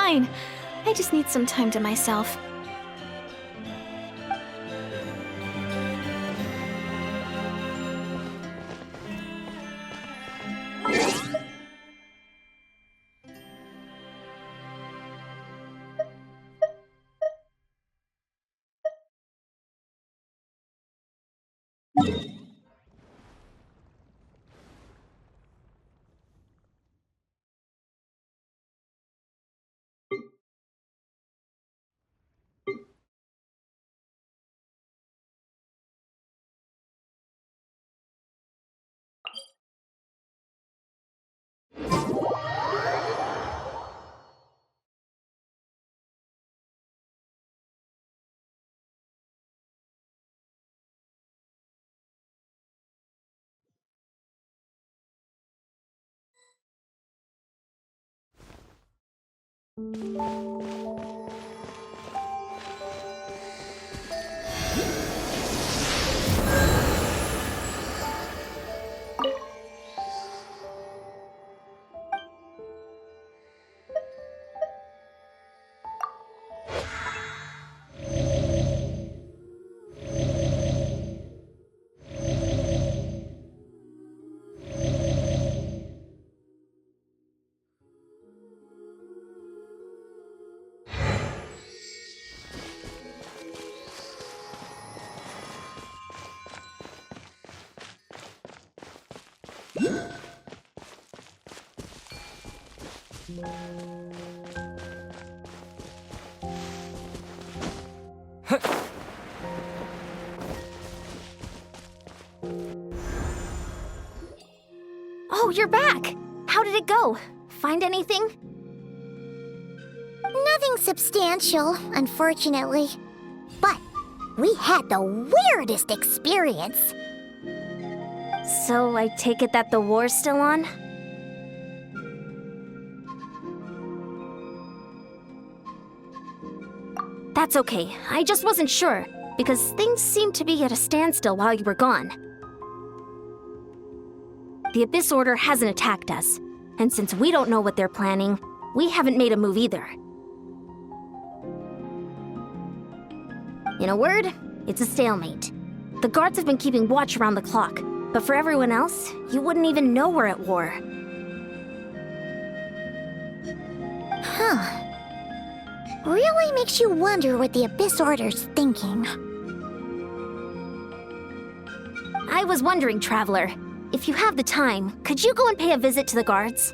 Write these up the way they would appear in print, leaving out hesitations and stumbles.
fine. I just need some time to myself. Oh, you're back! How did it go? Find anything? Nothing substantial, unfortunately. But we had the weirdest experience. So I take it that the war's still on? That's okay. I just wasn't sure, because things seemed to be at a standstill while you were gone. The Abyss Order hasn't attacked us, and since we don't know what they're planning, we haven't made a move either. In a word, it's a stalemate. The guards have been keeping watch around the clock, but for everyone else, you wouldn't even know we're at war. Huh. Really makes you wonder what the Abyss Order's thinking. I was wondering, Traveler, if you have the time, could you go and pay a visit to the guards?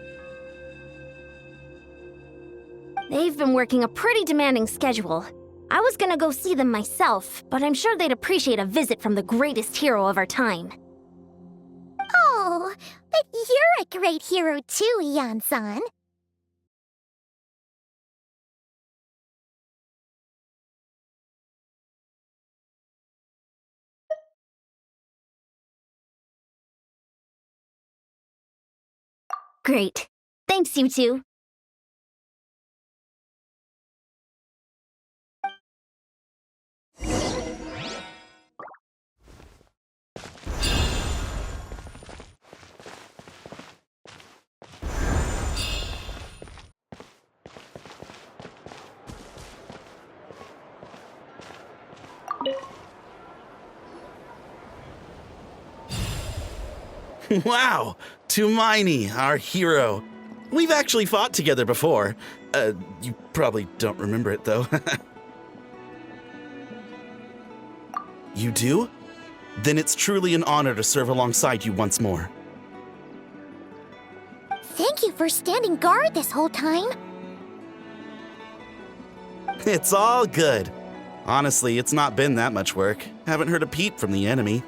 They've been working a pretty demanding schedule. I was gonna go see them myself, but I'm sure they'd appreciate a visit from the greatest hero of our time. Oh, but you're a great hero too, Yan-san. Great. Thanks, you two. Wow! Tumaini, our hero. We've actually fought together before. You probably don't remember it, though. You do? Then it's truly an honor to serve alongside you once more. Thank you for standing guard this whole time. It's all good. Honestly, it's not been that much work. Haven't heard a peep from the enemy.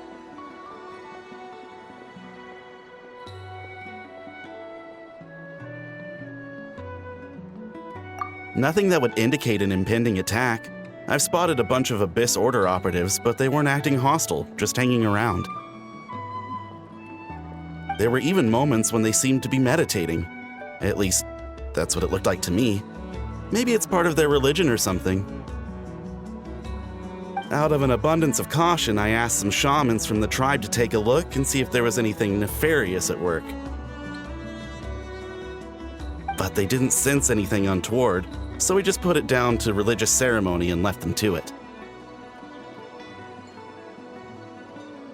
Nothing that would indicate an impending attack. I've spotted a bunch of Abyss Order operatives, but they weren't acting hostile, just hanging around. There were even moments when they seemed to be meditating. At least, that's what it looked like to me. Maybe it's part of their religion or something. Out of an abundance of caution, I asked some shamans from the tribe to take a look and see if there was anything nefarious at work. But they didn't sense anything untoward. so we just put it down to religious ceremony and left them to it.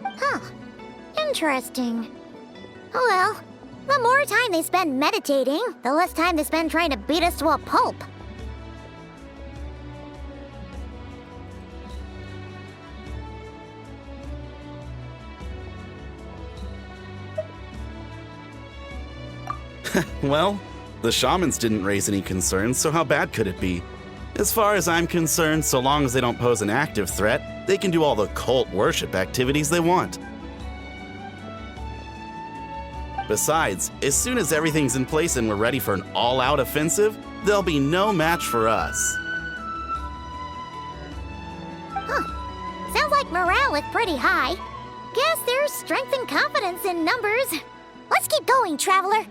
Huh. Interesting. Oh well, the more time they spend meditating, the less time they spend trying to beat us to a pulp. Well, the shamans didn't raise any concerns, so how bad could it be? As far as I'm concerned, so long as they don't pose an active threat, they can do all the cult worship activities they want. Besides, as soon as everything's in place and we're ready for an all-out offensive, there'll be no match for us. Huh. Sounds like morale is pretty high. Guess there's strength and confidence in numbers. Let's keep going, traveler.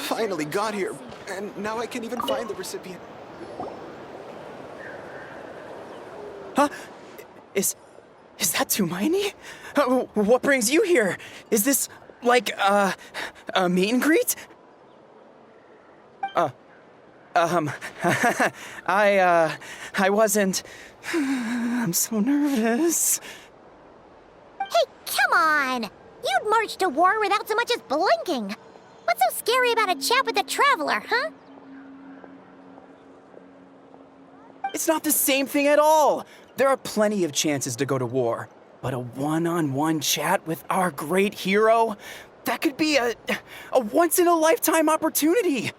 Finally got here, and now I can't even find the recipient. Huh? Is that II-Mini? What brings you here? Is this, like, a meet and greet? I wasn't... I'm so nervous. Hey, come on! You'd march to war without so much as blinking. What's so scary about a chat with a traveler, huh? It's not the same thing at all. There are plenty of chances to go to war. But a one-on-one chat with our great hero? That could be a once-in-a-lifetime opportunity.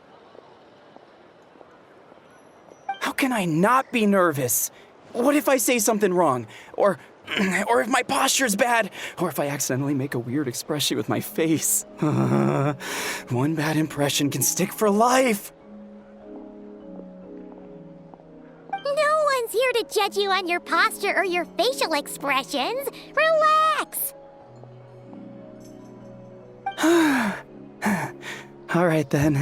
How can I not be nervous? What if I say something wrong? Or if my posture's bad? Or if I accidentally make a weird expression with my face? One bad impression can stick for life. No one's here to judge you on your posture or your facial expressions. Relax! All right, then.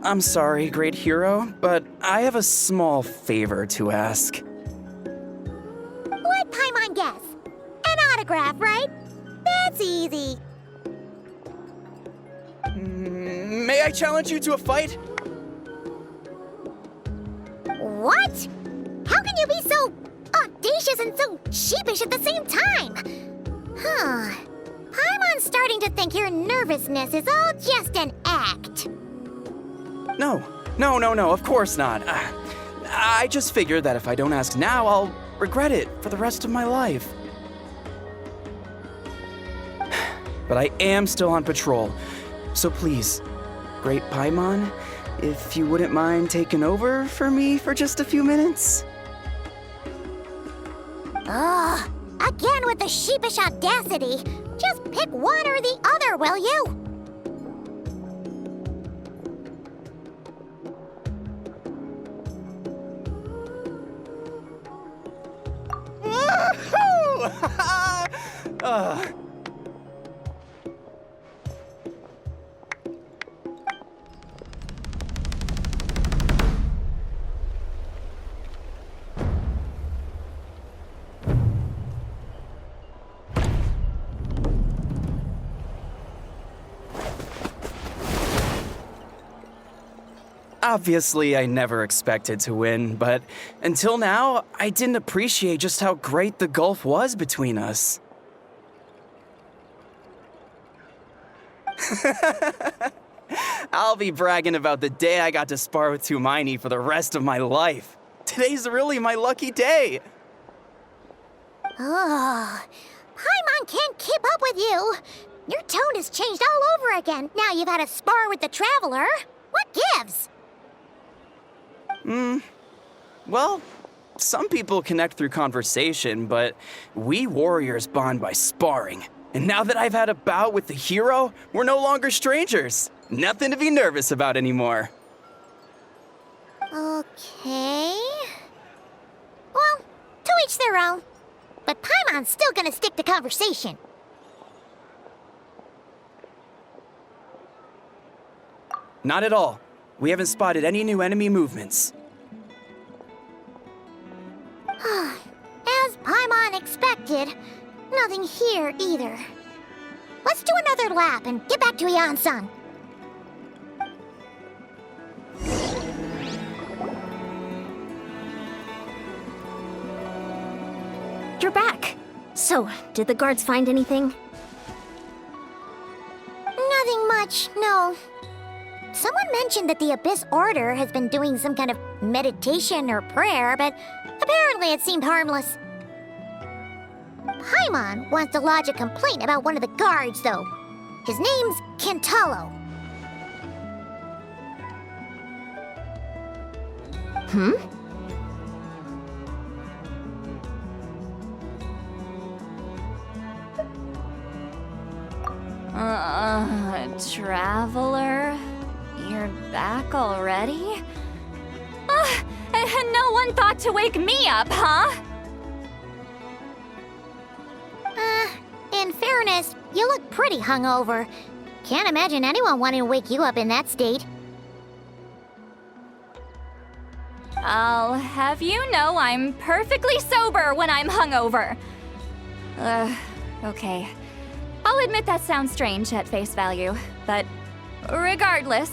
I'm sorry, great hero, but I have a small favor to ask. Let Paimon guess. An autograph, right? That's easy. May I challenge you to a fight? What? How can you be so audacious and so sheepish at the same time? Huh. Paimon's starting to think your nervousness is all just an act. No, of course not. I just figured that if I don't ask now, I'll regret it for the rest of my life. But I am still on patrol, so please, Great Paimon, if you wouldn't mind taking over for me for just a few minutes? Ugh, again with the sheepish audacity. Just pick one or the other, will you? Obviously, I never expected to win, but until now, I didn't appreciate just how great the gulf was between us. I'll be bragging about the day I got to spar with II-Mini for the rest of my life. Today's really my lucky day. Ugh, Paimon can't keep up with you. Your tone has changed all over again. Now you've had a spar with the traveler. What gives? Well, some people connect through conversation, but we warriors bond by sparring. And now that I've had a bout with the hero, we're no longer strangers. Nothing to be nervous about anymore. Okay. Well, to each their own. but Paimon's still gonna stick to conversation. Not at all. We haven't spotted any new enemy movements. As Paimon expected, nothing here either. Let's do another lap and get back to Yan-san. You're back. So, did the guards find anything? Nothing much, no. Someone mentioned that the Abyss Order has been doing some kind of meditation or prayer, but apparently it seemed harmless. Paimon wants to lodge a complaint about one of the guards, though. His name's Kentaro. Traveler? You're back already? And no one thought to wake me up, huh? In fairness, you look pretty hungover. Can't imagine anyone wanting to wake you up in that state. I'll have you know I'm perfectly sober when I'm hungover. Okay. I'll admit that sounds strange at face value, but regardless,